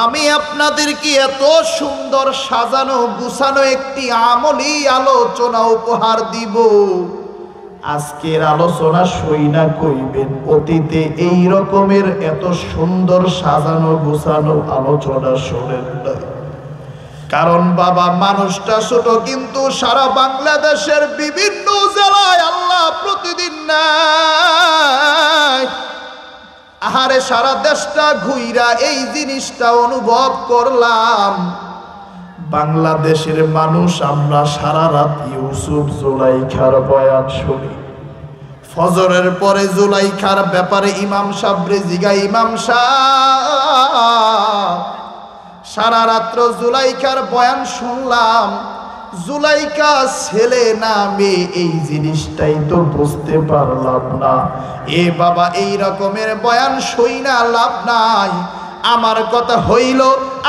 আমি আপনাদেরকে এত সুন্দর সাজানো গুছানো একটি আমলি আলোচনা উপহার দিব। আজকের আলোচনা শুইনা কইবেন অতীতে এই রকমের এত সুন্দর সাজানো গুছানো আলোচনা শোনেন না। কারণ বাবা, মানুষটা ছোট, কিন্তু সারা বাংলাদেশের বিভিন্ন জেলায় আল্লাহ প্রতিদিন নাই। আহারে, সারা দেশটা ঘুইরা এই জিনিসটা অনুভব করলাম। বাংলাদেশের মানুষ আমরা সারা রাত ইউসুফ জুলাইখার বয়ান শুনি। ফজরের পরে জুলাইখার ব্যাপারে ইমাম সাহেবরে জিগাই, ইমাম সাহেব সারা রাত্র জুলাইখার বয়ান শুনলাম, জুলাইকা ছেলে না মেয়ে এই জিনিসটাই তো বুঝতে পারলাম না। এ বাবা, এই রকমের বয়ান শুই না লাভ নাই। আমার কথা হইল,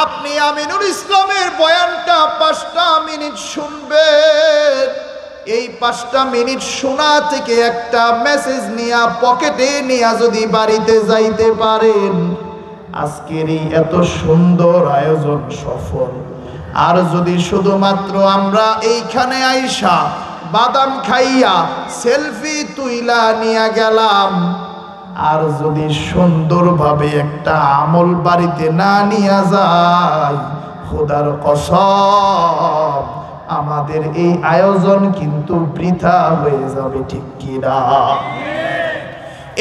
আপনি আমিনুল ইসলামের বয়ানটা 5টা মিনিট শুনবেন। এই 5টা মিনিট শোনা থেকে একটা মেসেজ নিয়া পকেটে নিয়া যদি বাড়িতে যাইতে পারেন, আজকের এই এত সুন্দর আয়োজন সফল। আর যদি শুধুমাত্র আমরা এইখানে আইসা বাদাম খাইয়া সেলফি তুইলা নিয়ে গেলাম, আর যদি সুন্দরভাবে একটা আমল বাড়িতে না নিয়ে যায়, খোদার কসম আমাদের এই আয়োজন কিন্তু বৃথা হয়ে যাবে, ঠিক কিনা?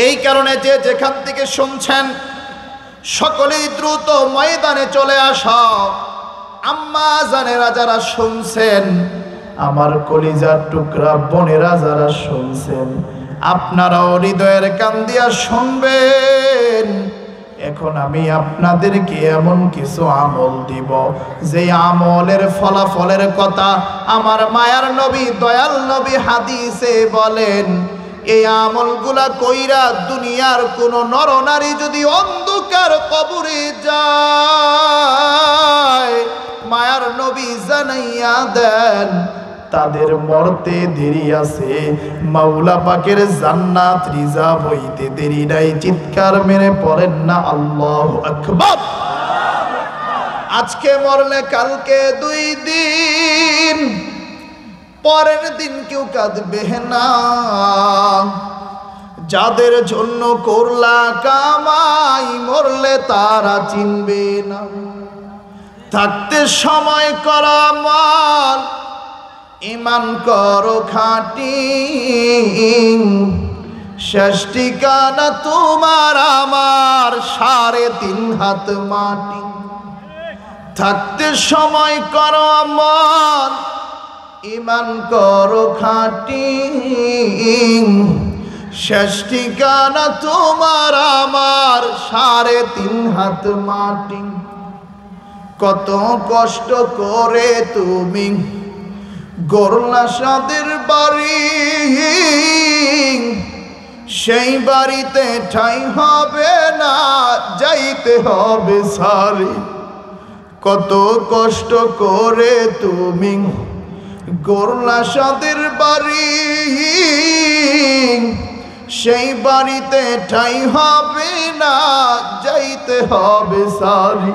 এই কারণে যে যেখান থেকে শুনছেন সকলেই দ্রুত ময়দানে চলে আসা। আম্মা জানেরা যারা শুনছেন, আমার কলিজার টুকরা বোনেরা যারা শুনছেন, আপনারাও হৃদয়ের কান দিয়া শুনবেন। এখন আমি আপনাদেরকে এমন কিছু আমল দিব, যে আমলের ফলাফলের কথা আমার মায়ার নবী দয়াল নবী হাদিসে বলেন। এই আমলগুলা কইরা দুনিয়ার কোন নরনারী যদি অন্ধকার কবরে যায়, মায়ার নবী জানাইয়া দেন তাদের মরতে দেরি আছে, মাওলা পাকের জান্নাত রিজার্ভ হইতে দেরি নাই। চিৎকার মেরে পড়েন না আল্লাহু আকবার। আজকে মরলে কালকে 2 দিন, পরের দিন কেউ কাঁদবে না। যাদের জন্য করলা কামাই, মরলে তারা চিনবে না। থাকতে সময় করা আমল, ঈমান করো খাঁটি, শেষ ঠিকানা তোমার আমার 3.5 হাত মাটি। থাকতে সময় করো আমল, ঈমান করো খাঁটি, শেষ ঠিকানা তোমার আমার 3.5 হাত মাটি। কত কষ্ট করে তুমি গড়লা সাদের বাড়ি, সেই বাড়িতে ঠাঁই হবে না, যাইতে হবে সারি। কত কষ্ট করে তুমি গড়লা সাদের বাড়ি, সেই বাড়িতে ঠাঁই হবে না, যাইতে হবে সারি।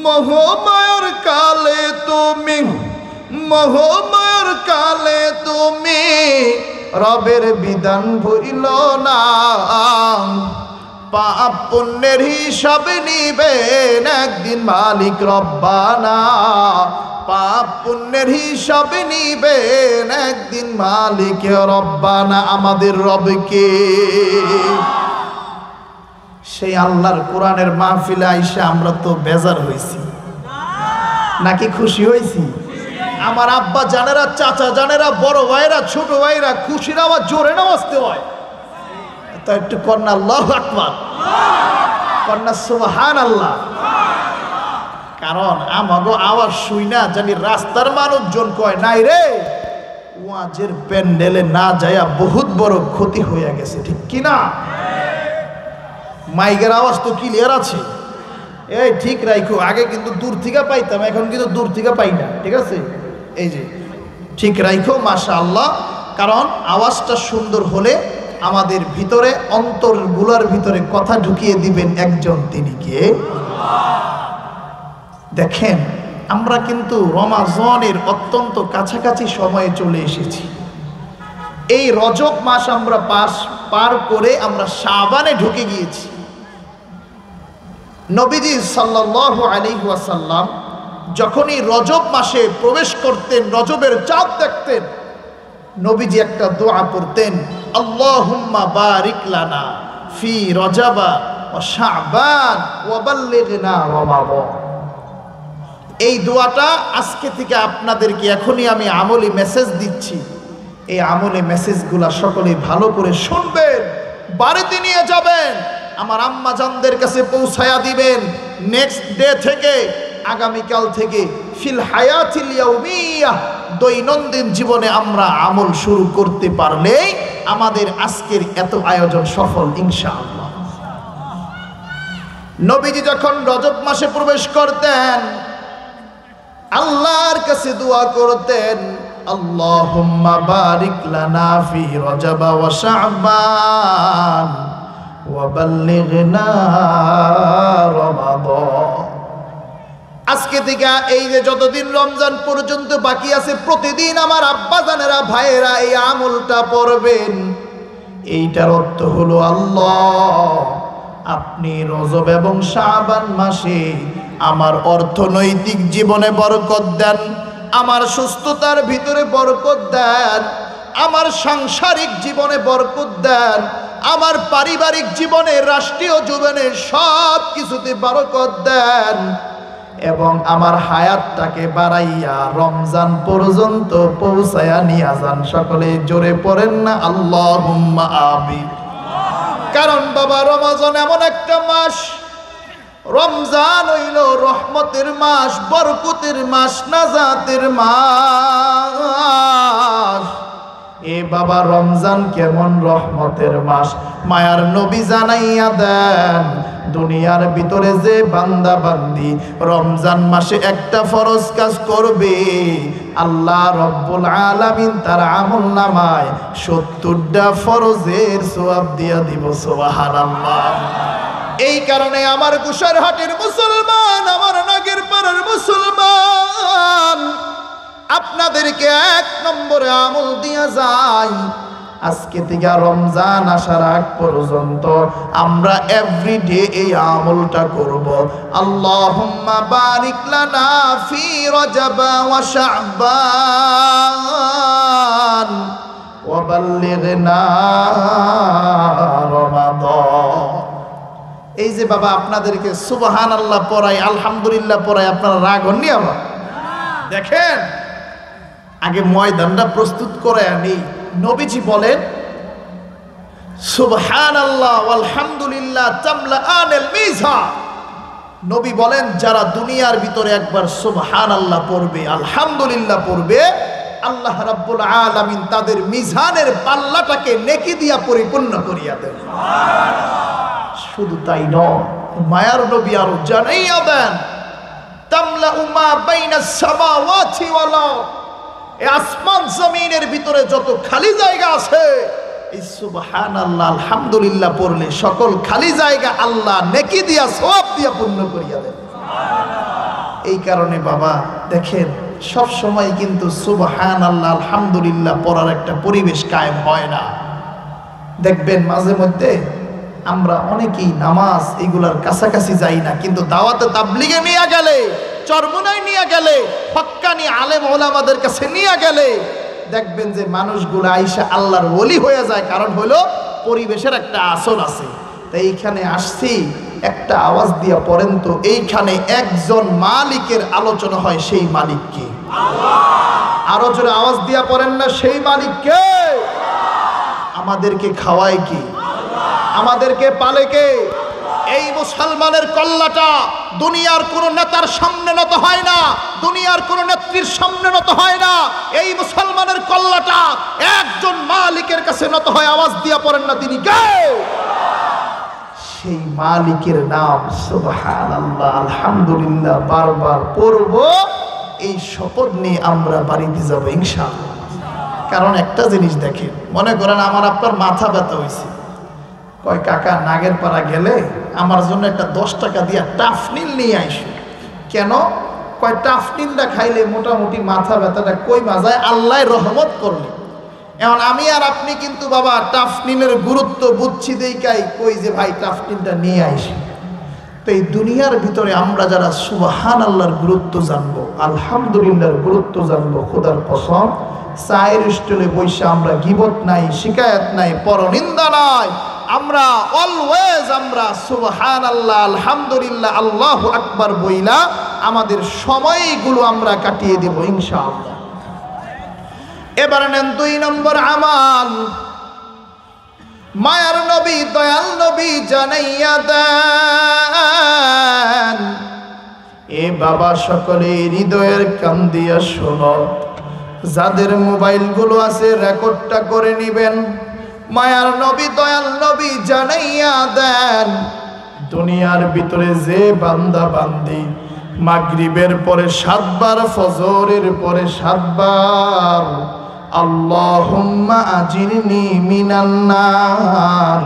মোহমায়ার কালে তুমি, মোহমায়ার কালে তুমি রবের বিধান ভুলিল না। পাপ পুণ্যের হিসাব নিবেন একদিন মালিক রব্বানা। পাপ পুণ্যের হিসাব নিবেন একদিন মালিক রব্বানা। আমাদের রবকে, সেই আল্লাহর কোরআনের মাহফিলে আইসা আমরা তো বেজার হইছি নাকি খুশি হইছি? আমার আব্বা জানেরা, চাচা জানেরা, বড় ভাইরা, ছোট ভাইরা খুশির আওয়াজ জোরে না আসতে হয় তো একটু কন্যা আল্লাহু আকবার, কন্যা সুবহানাল্লাহ। কারণ আমাগো আওয়াজ শুই না জানি রাস্তার মানুষজন কয় নাই রে, ওয়াজের প্যান্ডেলে না যায়া বহুত বড় ক্ষতি হয়ে গেছে, ঠিক কিনা? মাইকের আওয়াজ তো ক্লিয়ার আছে, এই ঠিক রাখো। আগে কিন্তু দূর থেকে পাইতাম, এখন কিন্তু দূর থেকে পাই না, ঠিক আছে? এই যে ঠিক রাখো, মাশাআল্লাহ। কারণ আওয়াজটা সুন্দর হলে আমাদের ভিতরে, অন্তরগুলোর ভিতরে কথা ঢুকিয়ে দিবেন একজন, তিনি কে? দেখেন আমরা কিন্তু রমাজানের অত্যন্ত কাছাকাছি সময়ে চলে এসেছি। এই রজব মাস আমরা পার করে আমরা শাবানে ঢুকে গিয়েছি। নবীজি সাল্লাল্লাহু আলাইহি ওয়াসাল্লাম যখনই রজব মাসে প্রবেশ করতেন, রজবের চাঁদ দেখতেন, নবীজি একটা দোয়া পড়তেন, আল্লাহুম্মা বারিক লানা ফি রজবা ওয়া শাবান ওয়া বাল্লিগনা রমাদান। এই দোয়াটা আজকে থেকে আপনাদেরকে এখনই আমি আমলি মেসেজ দিচ্ছি। এই আমলি মেসেজগুলা সকলে ভালো করে শুনবেন, বাড়িতে নিয়ে যাবেন, আমার আম্মা জানদের কাছে পৌঁছায়া দিবেন। নেক্সট ডে থেকে, আগামীকাল থেকে ফিল হায়াতিল ইয়াউমিয়া, দৈনন্দিন জীবনে আমরা আমল শুরু করতে পারলেই আমাদের আজকের এত আয়োজন সফল ইনশাআল্লাহ। নবীজি যখন রজব মাসে প্রবেশ করতেন, আল্লাহর কাছে দোয়া করতেন, আল্লাহুম্মা বারিক লানা ফি রজব ওয়া শাবান ওয়া বাল্লিগনা রমাদান। আজকে থেকে এই যে যতদিন রমজান পর্যন্ত বাকি আছে, প্রতিদিন আমার আব্বা জানেরা ভাইয়েরা এই আমলটা পড়বেন। এইটার অর্থ হলো, আল্লাহ আপনি রজব এবং শাবান মাসে আমার অর্থনৈতিক জীবনে বরকত দেন, আমার সুস্থতার ভিতরে বরকত দেন, আমার সাংসারিক জীবনে বরকত দেন, আমার পারিবারিক জীবনে, রাষ্ট্রীয় জীবনে সব কিছুতে বরকত দেন, এবং আমার হায়াতটাকে বাড়াইয়া রমজান পর্যন্ত পৌঁছায়া নিয়ে যান। সকলে জোরে পড়েন না আল্লাহুম্মা আমিন। কারণ বাবা, রমজান এমন একটা মাস, রমজান হইল রহমতের মাস, বরকতের মাস, নাজাতের মাস। এ বাবা, রমজান কেমন রহমতের মাস, মায়ার নবী জানাইয়া দেন। দুনিয়ার ভিতরে যে বান্দা বান্দি রমজান মাসে একটা ফরজ কাজ করবে, আল্লাহ রব্বুল আলামিন তার আমলনামায় 70টা ফরজের সওয়াব দিয়া দিব। সুবহানাল্লাহ। এই কারণে আমার কুশারহাটের মুসলমান, আমার নাগের পাড়ার মুসলমান, আপনাদেরকে 1 নম্বরে আমল দিয়া যায়। আজকে থেকে রমজান আসার আগ পর্যন্ত আমরা এভরিডে এই আমলটা করব। আল্লাহুম্মা বারিক লানা ফি রজব ওয়া শাবান ওয়া বাল্লিগনা রমাদান। এই যে বাবা আপনাদেরকে সুবহানাল্লাহ পড়াই, আলহামদুলিল্লাহ পড়াই, আপনারা রাগ হননি? আবার দেখেন, আগে ময়দানটা প্রস্তুত করে আনি। নবীজি বলেন, সুবহানাল্লাহ আলহামদুলিল্লাহ তামলাআনিল মিজান। নবী বলেন, যারা দুনিয়ার ভিতরে একবার সুবহানাল্লাহ পড়বে, আলহামদুলিল্লাহ পড়বে, আল্লাহ রাব্বুল আলামিন তাদের মিজানের পাল্লাটাকে নেকি দিয়া পরিপূর্ণ করিয়া দেন। শুধু তাই নয়, মায়ার নবী আরো জানাইয়া দেন, তামলাউ মা বাইনাস সামাওয়াতি ওয়াল আরদ, এই আসমান জমিনের ভিতরে যত খালি জায়গা আছে, এই সুবহানাল্লাহ আলহামদুলিল্লাহ পড়লে সকল খালি জায়গা আল্লাহ নেকি দিয়া সওয়াব দিয়া পূর্ণ করিয়া দেন। এই কারণে বাবা দেখেন, সব সময় কিন্তু সুবহানাল্লাহ আলহামদুলিল্লাহ পড়ার একটা পরিবেশ কায়েম হয় না। দেখবেন মাঝে মধ্যে আমরা অনেকেই নামাজ এগুলার কাছাকাছি যাই না, কিন্তু দাওয়াতে তাবলিগে নিয়ে গেলে, চরমোনাই নিয়ে গেলে, হক্কানি আলেম ওলামাদের কাছে নিয়ে গেলে দেখবেন যে মানুষগুলো আইসা আল্লাহর ওলি হয়ে যায়। কারণ হলো পরিবেশের একটা আসর আছে। তাই এইখানে আসছি, একটা আওয়াজ দিয়া পড়েন তো, এইখানে একজন মালিকের আলোচনা হয়, সেই মালিক কে? আরো জোরে আওয়াজ দিয়া পড়েন না, সেই মালিক কে? আমাদেরকে খাওয়ায় কি? আমাদেরকে পালে কে? এই মুসলমানের কল্লাটা দুনিয়ার কোন নেতার সামনে নত হয় না, দুনিয়ার কোন নেত্রীর সামনে নত হয় না। এই মুসলমানের কল্লাটা একজন মালিকের কাছে নত হয়। আওয়াজ দিয়া পড়েন না, তিনি কে? সেই মালিকের নাম সুবহানাল্লাহ আলহামদুলিল্লাহ বারবার পড়ব। এই শপথ নিয়ে আমরা বাড়িতে যাব ইনশাআল্লাহ। কারণ একটা জিনিস দেখেন, মনে করেন আমার আপনার মাথা ব্যথা হয়েছে, কয় কাকা নাগের পাড়া গেলে আমার জন্য একটা 10 টাকা দিয়া টাফনিল নিয়ে আইসো। কেন? কয় টাফটিনটা খাইলে মোটামুটি মাথা ব্যথাটা কই মাজায়, আল্লাহ রহমত করলে। এখন আমি আর আপনি কিন্তু বাবা টাফটিনের গুরুত্ব বুঝছি দেইকাই কই যে ভাই টাফটিনটা নিয়ে আইসি। তো এই দুনিয়ার ভিতরে আমরা যারা সুবহানাল্লাহর গুরুত্ব জানবো, আলহামদুলিল্লাহর গুরুত্ব জানবো, খোদার কসম চায়ের স্টলে বৈশা আমরা গীবত নাই, শিকায়াত নাই, পরনিন্দা নাই, আমরা অলওয়েজ আমরা সুবহানাল্লাহ, আলহামদুলিল্লাহ, আল্লাহু আকবার বইলা আমাদের সময়গুলো আমরা কাটিয়ে দেব ইনশাআল্লাহ। এবার নেন 2 নম্বর আমাল। মায়ার নবী দয়াল নবী জানাইয়া দেন, এ বাবা সকলে হৃদয়ের কান দিয়া শোনো, যাদের মোবাইলগুলো আছে রেকর্ডটা করে নিবেন। মায়ার নবী দয়াল নবী জানাইয়া দেন, দুনিয়ার ভিতরে যে বান্দা বান্দি মাগরিবের পরে 7 বার, ফজরের পরে 7 বার আল্লাহুম্মা আজিরনি মিনান নার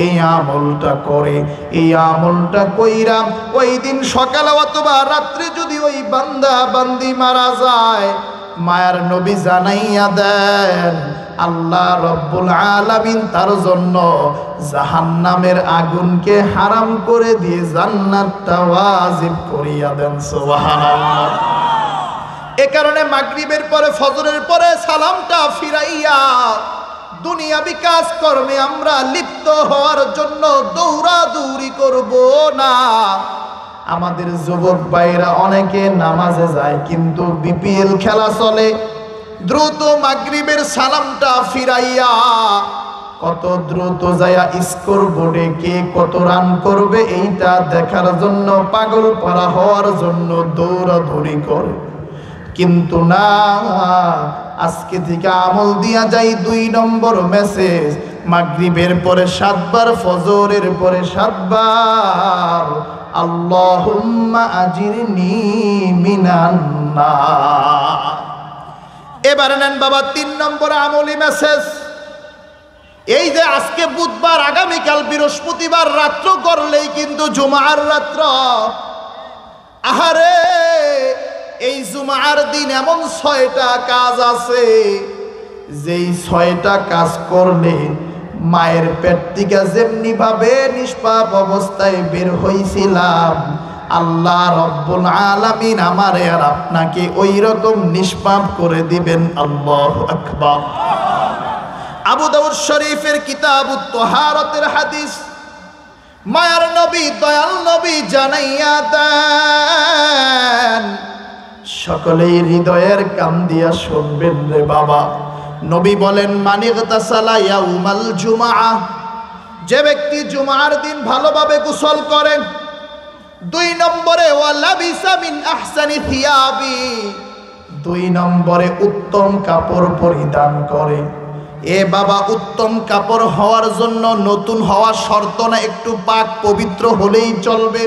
এই আমলটা করে, এই আমলটা কইরা ওই দিন সকালে অথবা রাত্রে যদি ওই বান্দা বান্দি মারা যায়, মায়ার নবী জানাইয়া দেন আল্লাহ রব্বুল আলামিন তার জন্য জাহান্নামের আগুনকে হারাম করে দিয়ে জান্নাতটা ওয়াজিব করিয়া দেন। সুবহানাল্লাহ। এ কারণে মাগরিবের পরে ফজরের পরে সালামটা ফিরাইয়া দুনিয়াবি কাজ কর্মে আমরা লিপ্ত হওয়ার জন্য দৌড়াদৌড়ি করব না। আমাদের যুবক ভাইরা অনেকে নামাজে যায় কিন্তু বিপিএল খেলা চলে, দ্রুত মাগরিবের সালামটা ফিরাইয়া কত দ্রুত যায়া স্কোর বোর্ডে কে কত রান করবে এইটা দেখার জন্য পাগল পারা হওয়ার জন্য দৌড়াদৌড়ি করে। কিন্তু না, আজকে থেকে আমল দিয়া যাই 2 নম্বর মেসেজ, মাগরিবের পরে 7 বার, ফজরের পরে 7 বার আল্লাহুম্মা আজিরনি মিনান নার। এবার নেন বাবা 3 নম্বর আমলি মেসেজ। এই যে আজকে বুধবার, আগামীকাল বৃহস্পতিবার রাত্র করলেই কিন্তু জুমার রাত্র। আহারে এই জুমার দিন এমন 6টা কাজ আছে যেই 6টা কাজ করলে মায়ের পেট থেকে যেমনি ভাবে নিষ্পাপ অবস্থায় বের হইছিলাম, আল্লাহ রব্বুল আলামিন আমারে আর আপনাকে ওই রকম নিষ্পাপ করে দিবেন। আল্লাহু আকবার। আবু দাউদ শরীফের কিতাবুত তাহারাতের হাদিস, মায়ার নবী দয়াল নবী জানাইয়া দেন, সকলেই হৃদয়ের কান দিয়া শুনবেন রে বাবা। নবী বলেন মানিগতাসালা ইয়াউমাল জুমআ, যে ব্যক্তি জুমার দিন ভালোভাবে গোসল করেন। 2 নম্বরে ওয়ালাবিসা মিন আহসানি থিয়াবি, 2 নম্বরে উত্তম কাপড় পরিধান করে। এ বাবা উত্তম কাপড় হওয়ার জন্য নতুন হওয়া শর্ত না, একটু পাক পবিত্র হলেই চলবে।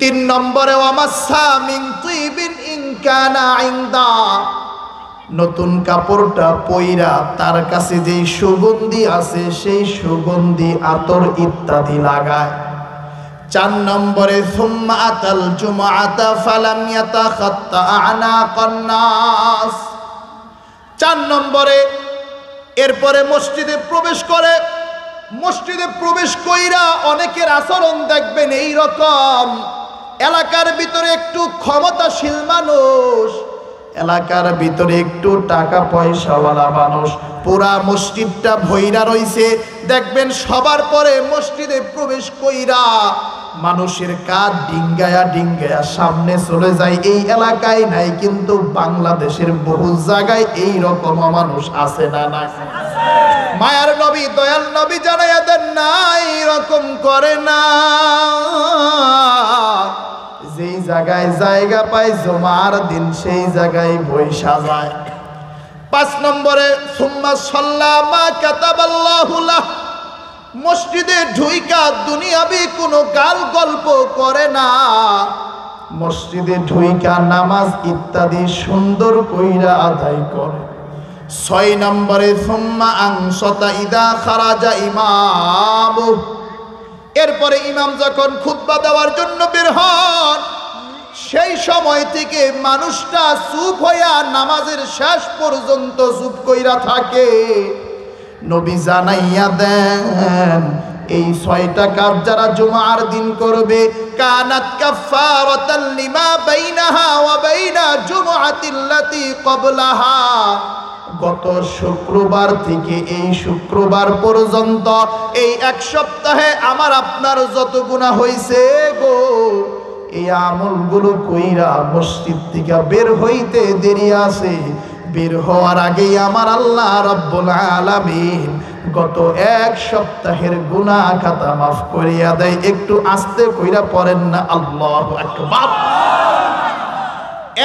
3 নম্বরে ওয়ামাসা মিন তিবিন ইন কানা ইনদা, নতুন কাপড়টা পইরা তার কাছে যেই সুগন্ধি আছে সেই সুগন্ধি আতর ইত্যাদি লাগায়। 4 নম্বরে সুম্মা আতাল জুমআতা ফালাম ইয়াতাখাত্তা আনাকান নাস, 4 নম্বরে এরপরে মসজিদে প্রবেশ করে। মসজিদে প্রবেশ কইরা অনেকের আচরণ দেখবেন এই রকম, এলাকার ভিতরে একটু ক্ষমতাশীল মানুষ, এলাকার ভিতরে একটু টাকা পয়সাওয়ালা মানুষ, পুরা মসজিদটা ভইরা রইছে। দেখবেন সবার পরে মসজিদে প্রবেশ কইরা মানুষের কাঁধ ডিঙ্গায়া ডিঙ্গায়া সামনে চলে যায়। এই এলাকায় নাই কিন্তু বাংলাদেশের বহু জায়গায় এই রকম মানুষ আছে না নাই? মায়ার নবী দয়াল নবী জানাইয়া দেন না, এরকম করে না। যেই জায়গায় জায়গা পায় জুমার দিন সেই জায়গায় বইসা যায়। 5 নম্বরে সুম্মা সাল্লামা কাতাবাল্লাহু লাহ, মসজিদে ঢুইকা দুনিয়াবি কোনো গাল গল্প করে না, মসজিদে ঢুইকা নামাজ ইত্যাদি সুন্দর কইরা আদায় করে। 6 নম্বরে সুম্মা আনসাতা ইদা খারাজা ইমামু, এরপরে ইমাম যখন খুতবা দেওয়ার জন্য বের হন সেই সময় থেকে মানুষটা চুপ হইয়া নামাজের শেষ পর্যন্ত চুপ কইরা থাকে, নবী জানাইয়া দেন এই 6টা কাজ যারা জুমার দিন করবে কানাত কাফারাতাল লিমা বাইনাহা ওয়া বাইনা জুমআতিল্লাতি ক্বাবলাহা, গত শুক্রবার থেকে এই শুক্রবার পর্যন্ত এই এক সপ্তাহে আমার আপনার যত গুনাহ হইছে গো, এই আমলগুলো কইরা মসজিদ থেকে বের হইতে দেরি আছে, বের হওয়ার আগেই আমার আল্লাহ রাব্বুল আলামিন গত এক সপ্তাহের গুনাহ খাতা মাফ করিয়া দেয়। একটু আস্তে কইরা পড়েন না আল্লাহু আকবার।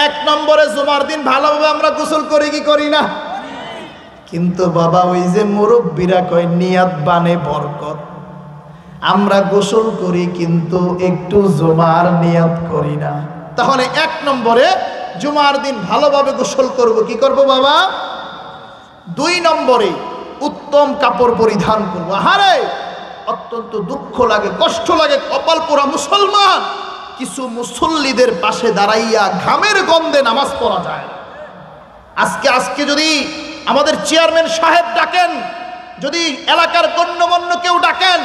1 নম্বরে জুমার দিন ভালোভাবে আমরা গোসল করি কি করি না? কিন্তু বাবা ওই যে মুরব্বীরা কয় নিয়াত বানে বরকত, আমরা গোসল করি কিন্তু একটু জুমার নিয়াত করি না। তাহলে 1 নম্বরে জুমার দিন ভালোভাবে গোসল করব, কি করব বাবা? 2 নম্বরে উত্তম কাপড় পরিধান করব। আরে অত্যন্ত দুঃখ লাগে, কষ্ট লাগে, কপাল পোড়া মুসলমান কিছু মুসল্লিদের পাশে দাঁড়াইয়া ঘামের গন্ধে নামাজ পড়া যায়। আজকে যদি আমাদের চেয়ারম্যান সাহেব ডাকেন, যদি এলাকার গণ্যমান্য কেউ ডাকেন,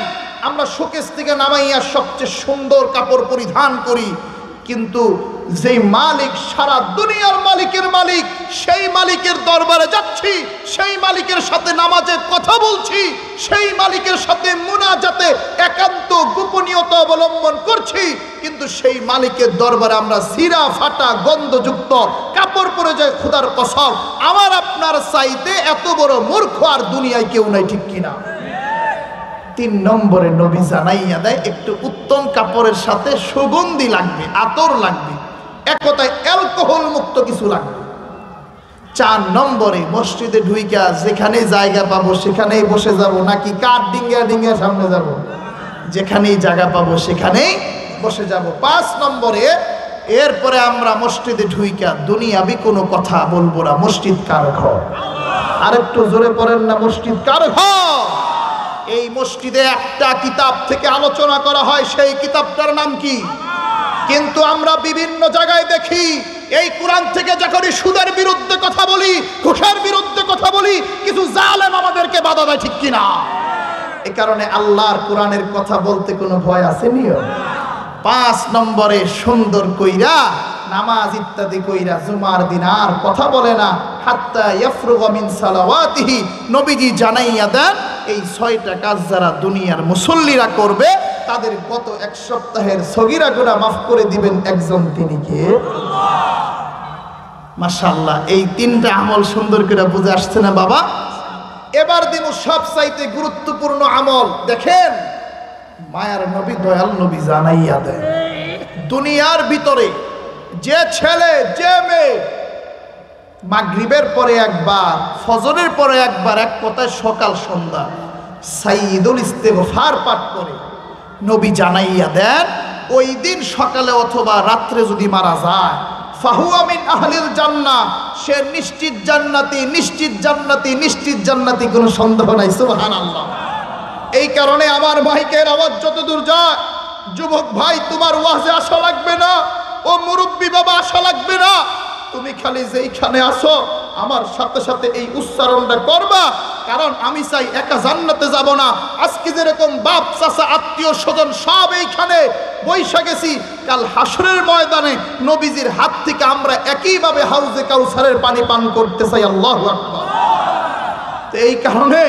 আমরা শোকেস থেকে নামাইয়া সবচেয়ে সুন্দর কাপড় পরিধান করি, কিন্তু যেই মালিক সারা দুনিয়ার মালিকের মালিক, সেই মালিকের দরবারে যাচ্ছি, সেই মালিকের সাথে নামাজে কথা বলছি, সেই মালিকের সাথে মুনাজাতে একান্ত গোপনীয়তা অবলম্বন করছি, কিন্তু সেই মালিকের দরবারে আমরা ছিঁড়া ফাটা গন্ধযুক্ত কাপড় পরে যায়। খোদার কসম, আমার আপনার চাইতে এত বড় মূর্খ আর দুনিয়ায় কেউ নাই, ঠিক কিনা? 3 নম্বরে নবী জানাইয়া দেয় একটু উত্তম কাপড়ের সাথে সুগন্ধি লাগবে, আতর লাগবে, এক কথায় অ্যালকোহল মুক্ত কিছু লাগবে। 4 নম্বরে মসজিদে ঢুইকা যেখানে জায়গা পাবো সেখানেই বসে যাব, নাকি কাঠ ডিঙ্গা ডিঙ্গা সামনে যাব? যেখানেই জায়গা পাবো সেখানেই বসে যাব। 5 নম্বরে এরপরে আমরা মসজিদে ঢুইকা দুনিয়াবি কোনো কথা বলবো না। মসজিদ কার ঘর? আরেকটু জোরে পড়েন না, মসজিদ কার ঘর? এই মসজিদে একটা কিতাব থেকে আলোচনা করা হয়, সেই কিতাবটার নাম কি? কিন্তু আমরা বিভিন্ন জায়গায় দেখি এই কোরআন থেকে যখনই সুদের বিরুদ্ধে কথা বলি, ঘুষের বিরুদ্ধে কথা বলি, কিছু জালেম আমাদেরকে বাধা দেয়, ঠিক কিনা? এই কারণে আল্লাহর কোরআনের কথা বলতে কোনো ভয় আসেনি। 5 নম্বরে সুন্দর কইরা নামাজ ইত্যাদি কইরা জুমার দিন আর কথা বলে না, হাত্তা ইয়াফরুগা মিন সালাওয়াতিহি। নবীজি জানাইয়া দেন এই 6টা কাজ যারা দুনিয়ার মুসল্লিরা করবে তাদের গত এক সপ্তাহের সগীরা গুনাহ মাফ করে দিবেন একজন, তিনি কে? মাশাআল্লাহ। এই 3টা আমল সুন্দর করে বুঝে আসছে না বাবা? এবার দিব সবচাইতে গুরুত্বপূর্ণ আমল। দেখেন মায়ার নবী, দয়াল নবী জানাইয়া দেন দুনিয়ার ভিতরে যে ছেলে যে মেয়ে মাগরিবের পরে একবার, ফজরের পরে একবার, এক কথায় সকাল সন্ধ্যা সাইয়্যিদুল ইস্তিগফার পাঠ করে, নবী জানাইয়া দেন ওই দিন সকালে অথবা রাত্রে যদি মারা যায়, ফাহুয়া মিন আহলিল জান্নাহ, সে নিশ্চিত জান্নাতি, নিশ্চিত জান্নাতি, নিশ্চিত জান্নাতি, কোনো সন্দেহ নাই। সুবহানাল্লাহ। এই কারণে আমার মাইকের আওয়াজ যতদূর যায়, যুবক ভাই তোমার ওয়াজে আসা লাগবে না, ও মুরব্বী বাবা আসা লাগবে না, তুমি খালি যেইখানে আসো আমার সাথে সাথে এই উচ্চারণটা করবা, কারণ আমি চাই একা জান্নাতে যাব না। আজকে যেরকম বাপ চাচা আত্মীয় স্বজন সব এইখানে বৈশা গেছি, কাল হাসরের ময়দানে নবীজির হাত থেকে আমরা একইভাবে হাউজে কাউসারের পানি পান করতে চাই। আল্লাহু আকবার। তো এই কারণে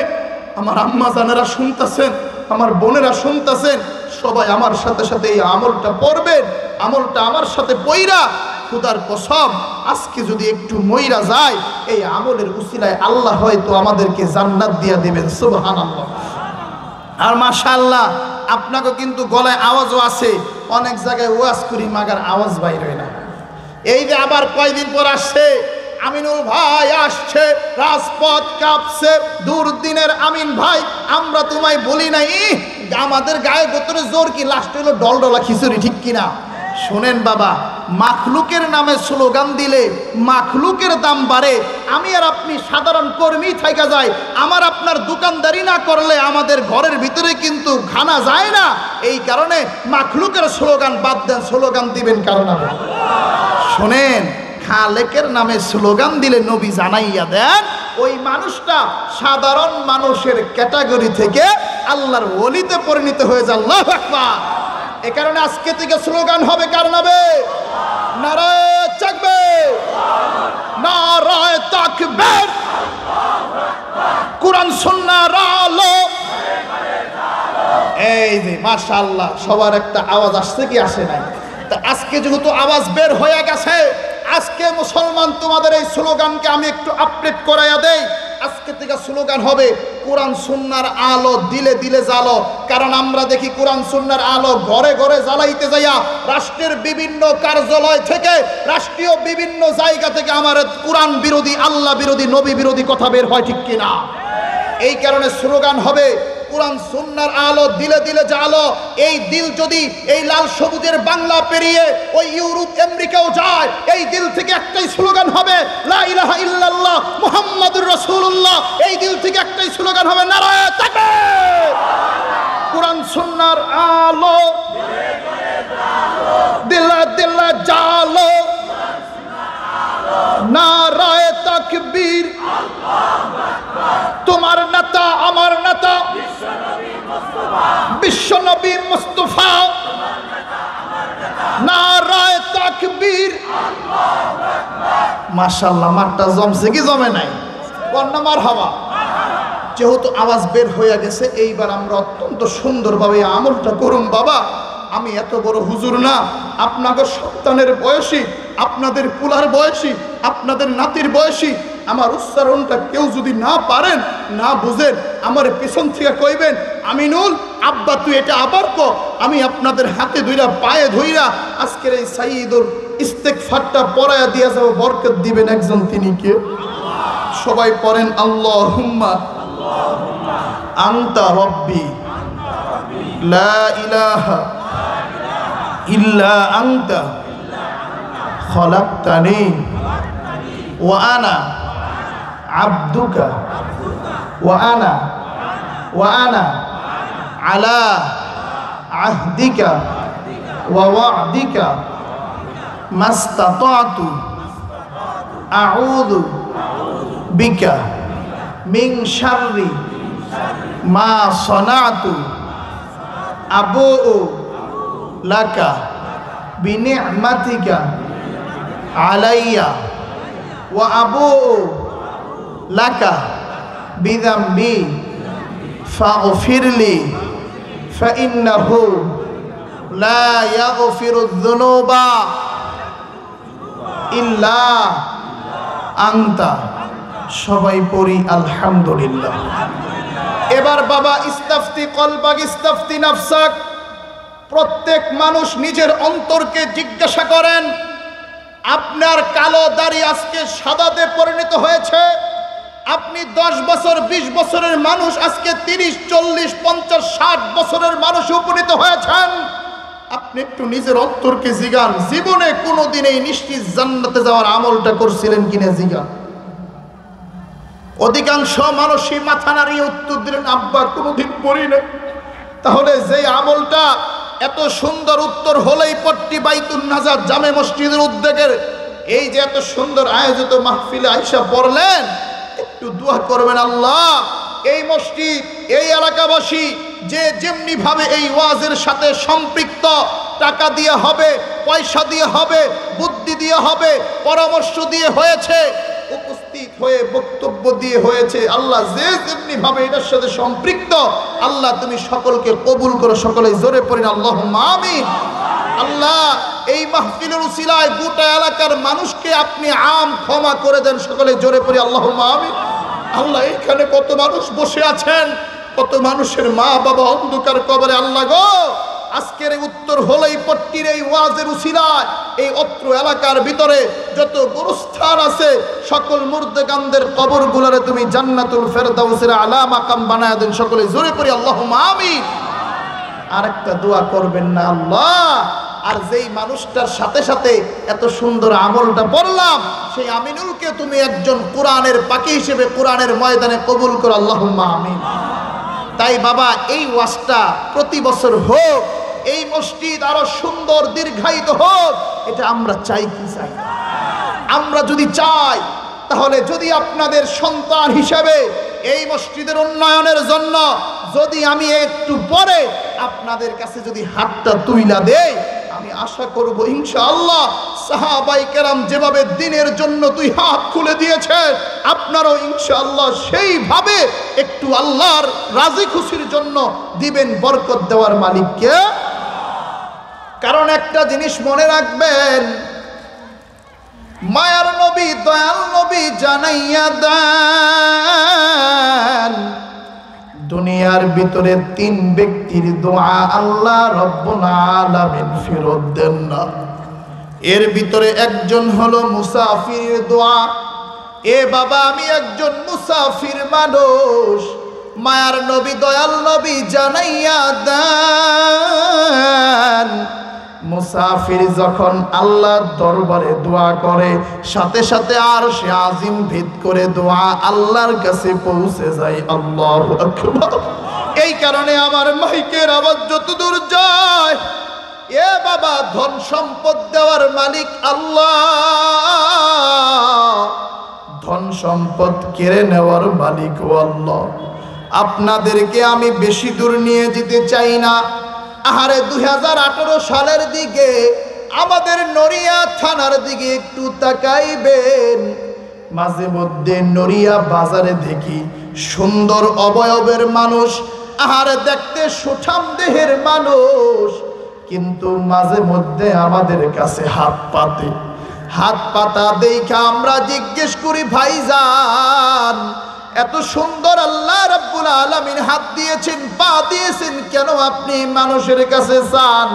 আমার আম্মা জানেরা শুনতেছেন, আমার বোনেরা শুনতেছেন, সবাই আমার সাথে সাথে এই আমলটা পড়বেন। আমলটা আমার সাথে পইরা খুদার কসম আজকে যদি একটু মইরা যায়, এই আমলের উসিলায় আল্লাহ হয়তো আমাদেরকে জান্নাত দিয়া দেবেন। সুবহানাল্লাহ। আর মাশাআল্লাহ আপনাকে কিন্তু গলায় আওয়াজও আছে, অনেক জায়গায় ওয়াজ করি মাগার আওয়াজ বাইর হয় না। এই যে আবার কয়দিন পর আসছে আমিনুল ভাই, আসছে, রাজপথ কাঁপছে, দুর্দিনের আমিন ভাই, আমরা তোমায় বলি নাই আমাদের গায়ে গোতরে জোর কি, লাস্ট হলো ডলডলা খিচুড়ি, ঠিক কিনা? শোনেন বাবা, মাখলুকের নামে স্লোগান দিলে মাখলুকের দাম বাড়ে। আমি আর আপনি সাধারণ কর্মী থাইকা যায়, আমার আপনার দোকানদারি না করলে আমাদের ঘরের ভিতরে কিন্তু খানা যায় না। এই কারণে মাখলুকের স্লোগান বাদ দেন, স্লোগান দিবেন কারণ শোনেন, খালেকের নামে স্লোগান দিলে নবী জানাইয়া দেন ওই মানুষটা সাধারণ মানুষের ক্যাটাগরি থেকে আল্লাহর ওলিতে পরিণত হয়ে যায়। আল্লাহু আকবার। এ কারণে আজকে থেকে স্লোগান হবে কার নামে? নারায়ে তাকবীর, নারায়ে তাকবীর, কোরআন সুন্নাহর আলো। এই যে মাশাআল্লাহ, সবার একটা আওয়াজ আসছে কি আসে নাই? তা আজকে যেহেতু আওয়াজ বের হয়ে গেছে, আজকে মুসলমান তোমাদের এই স্লোগানকে আমি একটু আপডেট করাইয়া দেই। আজকে থেকে স্লোগান হবে কোরআন সুন্নাহর আলো দিলে দিলে জ্বালো। কারণ আমরা দেখি কোরআন সুন্নাহর আলো ঘরে ঘরে জ্বালাইতে যাইয়া রাষ্ট্রের বিভিন্ন কার্যালয় থেকে, রাষ্ট্রীয় বিভিন্ন জায়গা থেকে আমার কোরআন বিরোধী, আল্লাহ বিরোধী, নবী বিরোধী কথা বের হয়, ঠিক কিনা? এই কারণে স্লোগান হবে কোরআন সুন্নাহর আলো দিলে দিলে জ্বালো। এই দিল যদি এই লাল সবুজের বাংলা পেরিয়ে ওই ইউরোপ আমেরিকাও যায়, এই দিল থেকে একটাই স্লোগান হবে লা ইলাহা ইল্লাল্লাহ মুহাম্মাদুর রাসূলুল্লাহ। এই দিল থেকে একটাই স্লোগান হবে নারায়ে তাকবীর, কোরআন সুন্নাহর আলো দিলে দিলে জ্বালো, নারায়ে তাকবীর। তোমার নেতা আমার নেতা বিশ্বনবী মুস্তাফা, নারায়ে তাকবীর। মাশাআল্লাহ, মাঠটা জমছে কি জমে নাই? কন্যা মারহাবা। যেহেতু আওয়াজ বের হয়ে গেছে, এইবার আমরা অত্যন্ত সুন্দরভাবে আমলটা করুন। বাবা, আমি এত বড় হুজুর না, আপনাদের সন্তানের বয়সী, আপনাদের পুলার বয়সী, আপনাদের নাতির বয়সী। আমার উচ্চারণটা কেউ যদি না পারেন, না বুঝেন, আমার পেছন থেকে কইবেন আমিনুল আব্বা তুই এটা আবার ক। আমি আপনাদের হাতে ধইরা পায়ে ধইরা আজকের এই সাইয়্যিদুল ইস্তিগফারটা পড়ায়া দিয়া যাব। বরকত দিবেন একজন, তিনি কে? সবাই পড়েন আল্লাহুম্মা আনতা রব্বি লা ইলাহা ইল্লা আনতা খলাকতানি ওয়া আনা আবদুকা ওয়া আনা আলা আহদিকা ওয়া ওয়া'দিকা মাস্তাতা'তু আউযু বিকা মিন শাররি মা সানা'তু আবুউ লাকা বিনি'মাতিকা আলাইয়া ওয়া আবুউ লাকা বিযামবি ফাগফিরলি ফাইন্নাহু লা ইয়াগফিরুয যুনুবা ইল্লা আনতা। সবাই পড়ি আলহামদুলিল্লাহ। এবার বাবা, ইস্তাফতি কলবাক ইস্তাফতি নাফসাক। প্রত্যেক মানুষ নিজের অন্তরকে জিজ্ঞাসা করেন, আপনার কালো দাড়ি আজকে সাদাতে পরিণত হয়েছে। আপনি 10 বছর 20 বছরের মানুষ আজকে 30 40 50 60 বছরের মানুষ উপনীত হয়েছেন। আপনি একটু নিজের অন্তরকে জিগান, জীবনে কোনোদিন এই নিশ্চিত জান্নাতে যাওয়ার আমলটা করছিলেন কিনা জিগান। অধিকাংশ মানুষই মাথা নাড়িয়ে উত্তর দিলেন আব্বা কোনোদিন করি না। তাহলে যে আমলটা এত সুন্দর উত্তর হলেই পট্টি বাইতুন নাজাত জামে মসজিদের উদ্যোগের এই যে এত সুন্দর আয়োজিত মাহফিলে আয়েশা পড়লেন, একটু দোয়া করবেন আল্লাহ এই মসজিদ, এই এলাকাবাসী যে যেমনি ভাবে এই ওয়াজের সাথে সম্পৃক্ত, টাকা দিয়ে হবে, পয়সা দিয়ে হবে, বুদ্ধি দিয়ে হবে, পরামর্শ দিয়ে হয়েছে, উপস্থিত হয়ে বক্তব্য দিয়ে হয়েছে, আল্লাহ যে যেমনি ভাবে এটার সাথে সম্পৃক্ত, আল্লাহ তুমি সকলকে কবুল করো। সকলে জোরে পড়েন আল্লাহুম্মা আমিন। আল্লাহ এই মাহফিলের উসিলায় গোটা এলাকার মানুষকে আপনি আম ক্ষমা করে দেন। সকলে জোরে পড়ি আল্লাহুম্মা আমিন। আল্লাহ এখানে কত মানুষ বসে আছেন, কত মানুষের মা বাবা অন্ধকার কবরে। আল্লাহ গো, আজকের এই উত্তর হলেই পট্টির এই ওয়াজের উসিলায় এই অত্র এলাকার ভিতরে যত গোরস্থান আছে সকল মুর্দেগানদের কবরগুলোরে তুমি জান্নাতুল ফেরদাউসের আলা মাকাম বানায়া দেন। সকলে জোরে পড়ি আল্লাহুম্মা আমিন। আরেকটা দোয়া করবেন না আল্লাহ, আর যেই মানুষটার সাথে সাথে এত সুন্দর আমলটা পড়লাম সেই আমিনুলকে তুমি একজন কোরআনের পাখি হিসেবে কোরআনের ময়দানে কবুল করো আল্লাহুম্মা আমিন। তাই বাবা এই ওয়াজটা প্রতি বছর হোক, এই মসজিদ আরো সুন্দর দীর্ঘায়িত হোক, এটা আমরা চাই কি চাই না? আমরা যদি চাই, তাহলে যদি আপনাদের সন্তান হিসেবে এই মসজিদের উন্নয়নের জন্য যদি আমি একটু পরে আপনাদের কাছে যদি হাতটা তুইলা দেই, আমি আশা করব ইনশাআল্লাহ সাহাবায়ে কেরাম যেভাবে দ্বীনের জন্য দুই হাত খুলে দিয়েছেন, আপনারাও ইনশাআল্লাহ সেইভাবে একটু আল্লাহর রাজি খুশির জন্য দিবেন। বরকত দেওয়ার মালিক কে? কারণ একটা জিনিস মনে রাখবেন, মায়ার নবী দয়াল নবী জানাইয়া দেন, দুনিয়ার ভিতরে তিন ব্যক্তির দোয়া আল্লাহ রব্বুল আলামিন ফেরত দেন না। এর ভিতরে একজন হলো মুসাফিরের দোয়া। এ বাবা, আমি একজন মুসাফির মানুষ, মায়ার নবী দয়াল নবী জানাইয়া দেন, মুসাফির যখন আল্লাহর দরবারে দোয়া করে, সাথে সাথে আরশে আজিম ভেদ করে দোয়া আল্লাহর কাছে পৌঁছে যায়। আল্লাহু আকবার। এই কারণে আমার মাইকের আওয়াজ যতদূর যায়, এ বাবা, ধন সম্পদ দেওয়ার মালিক আল্লাহ, ধন সম্পদ কেড়ে নেওয়ার মালিক আল্লাহ। আপনাদেরকে আমি বেশি দূর নিয়ে যেতে চাই না। আহারে 2018 সালের দিকে আমাদের নড়িয়া থানার দিকে একটু তাকাইবেন, মাঝে মধ্যে নড়িয়া বাজারে দেখি সুন্দর অবয়বের মানুষ, আহারে দেখতে সুঠাম দেহের মানুষ, কিন্তু মাঝে মধ্যে আমাদের কাছে হাত পাতা দেখা আমরা জিজ্ঞেস করি, ভাইজান এত সুন্দর আল্লাহ রাব্বুল আলামিন হাত দিয়েছেন, পা দিয়েছেন, কেন আপনি মানুষের কাছে চান?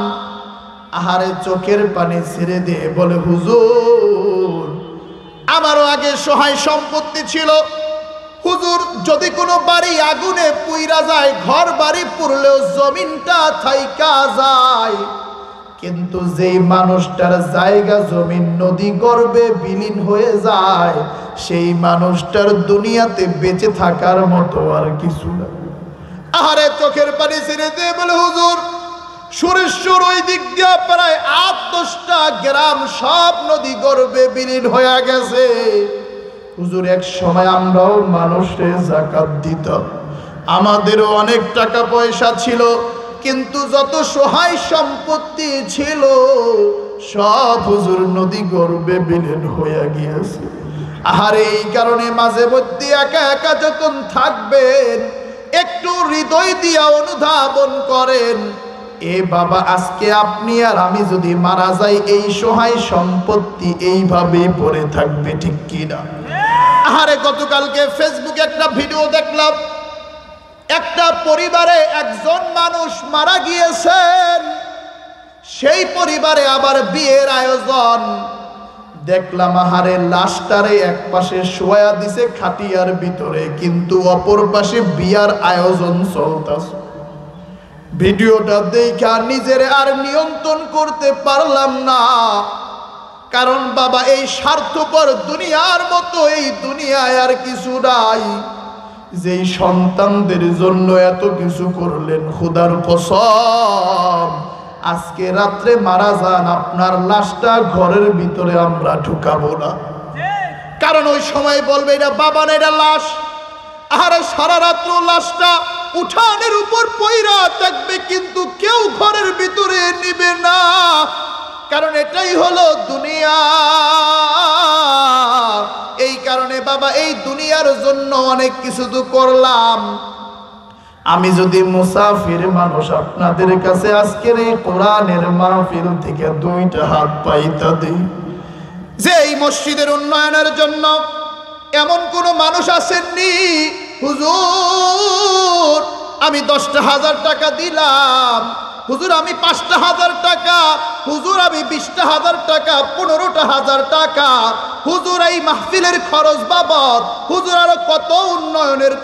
আহারে চোখের পানি ছেড়ে দিয়ে বলে, হুজুর আমারও আগে সহায় সম্পত্তি ছিল, হুজুর যদি কোনো বাড়ি আগুনে পুইরা যায়, ঘর বাড়ি পুড়লেও জমিনটা থাইকা যায়, কিন্তু যেই মানুষটার জায়গা জমিন নদী গর্ভে বিলীন হয়ে যায়, সেই মানুষটার দুনিয়াতে বেঁচে থাকার মতো আর কিছু না। আহারে চোখের পানি ছেড়ে দিয়ে বলে, হুজুর সুরেশ্বর ওই দিক দিয়ে প্রায় 8-10টা গ্রাম সব নদী গর্ভে বিলীন হয়ে গেছে। হুজুর এক সময় আমরাও মানুষে যাকাত দিতাম, আমাদেরও অনেক টাকা পয়সা ছিল, কিন্তু যত সহায় সম্পত্তি ছিল সব হুজুর নদী গর্ভে বিলীন হয়ে গিয়েছে। আহারে এই কারণে মাঝে মধ্যে একা একা যখন থাকবেন, একটু হৃদয় দিয়া অনুধাবন করেন, এ বাবা আজকে আপনি আর আমি যদি মারা যাই, এই সহায় সম্পত্তি এইভাবে পড়ে থাকবে, ঠিক কিনা? আহারে গতকালকে ফেসবুকে একটা ভিডিও দেখলাম, একটা পরিবারে একজন মানুষ মারা গিয়েছেন, সেই পরিবারে আবার বিয়ের আয়োজন। দেখলাম আহারে লাশটারে এক পাশে শোয়া দিছে খাটিয়ার ভিতরে, কিন্তু অপর পাশে বিয়ার আয়োজন চলতেছে। ভিডিওটা দেখা নিজের আর নিয়ন্ত্রণ করতে পারলাম না, কারণ বাবা এই স্বার্থপর দুনিয়ার মতো এই দুনিয়ায় আর কিছু নাই। যেই সন্তানদের জন্য এত কিছু করলেন, খোদার কসম আজকে রাত্রে মারা যান, আপনার লাশটা ঘরের ভিতরে আমরা ঢুকাবো না, কারণ ওই সময় বলবে এটা বাবা না, এটা লাশ। আরে সারা রাত্র লাশটা উঠানের উপর পইরা থাকবে, কিন্তু কেউ ঘরের ভিতরে নিবে না, কারণ এটাই হলো দুনিয়া। এই কারণে বাবা এই দুনিয়ার জন্য অনেক কিছু তো করলাম। আমি যদি মুসাফির মানুষ আপনাদের কাছে আজকের এই কোরআনের মাহফিল থেকে 2টা হাত পাইতা দিই, যে এই মসজিদের উন্নয়নের জন্য এমন কোন মানুষ আসেননি, হুজুর আমি 10,000 টাকা দিলাম, হুজুর আমি 5,000 টাকা, হুজুর আমি 20,000 টাকা, 15,000 টাকা, হুজুর এই মাহফিলের খরচ বাবদ, হুজুর আরো কত উন্নয়নের